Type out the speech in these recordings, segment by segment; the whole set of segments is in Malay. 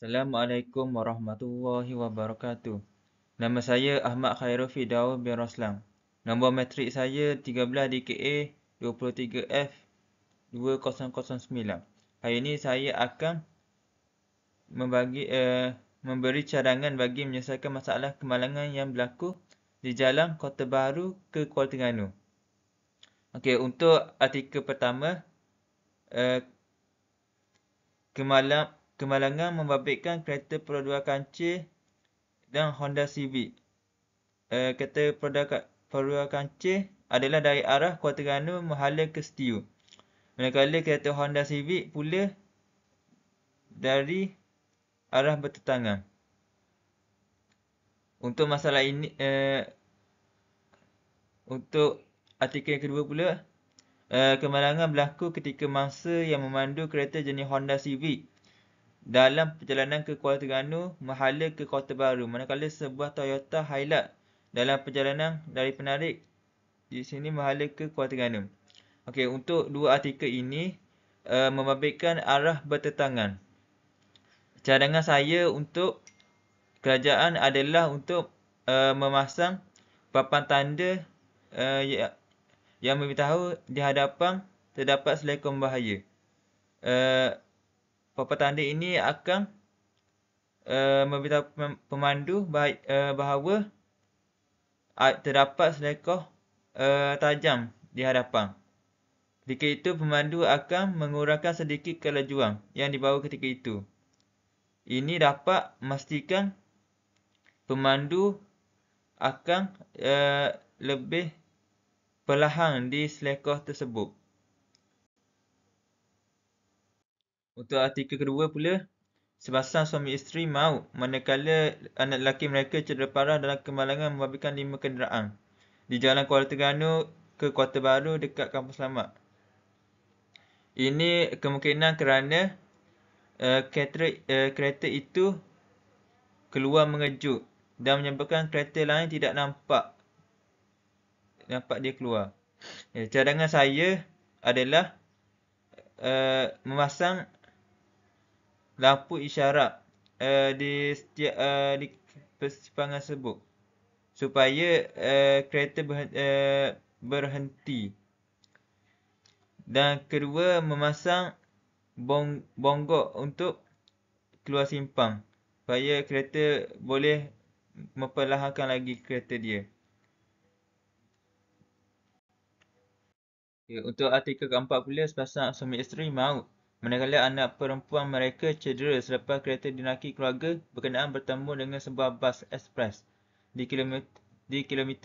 Assalamualaikum warahmatullahi wabarakatuh. Nama saya Ahmad Khairul Fidaus bin Roslan. Nombor matrik saya 13 DKA 23F 2009. Hari ini saya akan memberi cadangan bagi menyelesaikan masalah kemalangan yang berlaku di Jalan Kota Baru ke Kuala Terengganu. Okey, untuk artikel pertama, kemalangan membabitkan kereta perodua kancil dan Honda Civic. Kereta perodua kancil adalah dari arah Kuala Terengganu menghala ke Setiu. Manakala kereta Honda Civic pula dari arah bertentangan. Untuk masalah ini, untuk artikel yang kedua pula, kemalangan berlaku ketika mangsa yang memandu kereta jenis Honda Civic dalam perjalanan ke Kuala Terengganu menghala ke Kota Baru, manakala sebuah Toyota Hilux dalam perjalanan dari Penarik di sini menghala ke Kuala Terengganu. Okey, untuk dua artikel ini membabitkan arah bertentangan. Cadangan saya untuk kerajaan adalah untuk memasang papan tanda yang memberitahu di hadapan terdapat selekong bahaya. Papan tanda ini akan memberitahu pemandu bahawa terdapat selekoh tajam di hadapan. Ketika itu, pemandu akan mengurangkan sedikit kelajuan yang dibawa ketika itu. Ini dapat memastikan pemandu akan lebih perlahan di selekoh tersebut. Untuk artikel kedua pula, sepasang suami isteri maut manakala anak lelaki mereka cedera parah dalam kemalangan membabitkan 5 kenderaan di Jalan Kuala Terengganu ke Kota Baru dekat Kampung Selamat. Ini kemungkinan kerana kereta itu keluar mengejut dan menyebabkan kereta lain tidak nampak dia keluar. Cadangan saya adalah memasang lampu isyarat di setiap di persimpangan tersebut supaya kereta berhenti. Dan kedua, memasang bonggok untuk keluar simpang supaya kereta boleh memperlahankan lagi kereta dia. Untuk artikel keempat pula, sepasang suami isteri maut manakala anak perempuan mereka cedera selepas kereta dinaki keluarga berkenaan bertemu dengan sebuah bas ekspres di kilometer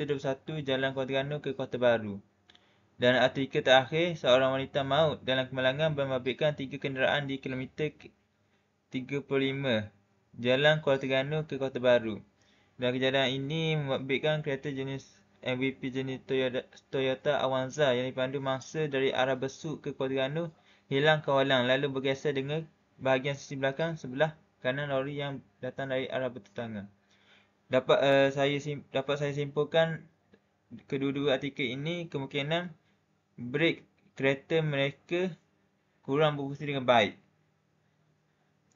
21 Jalan Kuala Terengganu ke Kota Baru. Dan artikel terakhir, seorang wanita maut dalam kemalangan membabitkan 3 kenderaan di kilometer 35 Jalan Kuala Terengganu ke Kota Baru. Dan kejadian ini membabitkan kereta jenis MVP jenis Toyota Avanza yang dipandu mangsa dari arah Besut ke Kuala Terengganu hilang kawalan lalu bergeser dengan bahagian sisi belakang sebelah kanan lori yang datang dari arah bertentangan. Dapat saya simpulkan kedua-dua artikel ini kemungkinan brek kereta mereka kurang berfungsi dengan baik.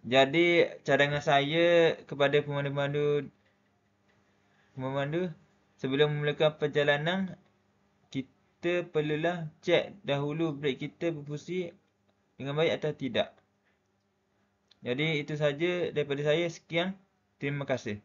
Jadi cadangan saya kepada pemandu sebelum memulakan perjalanan, kita perlulah cek dahulu brek kita berfungsi dengan baik atau tidak. Jadi itu saja daripada saya. Sekian. Terima kasih.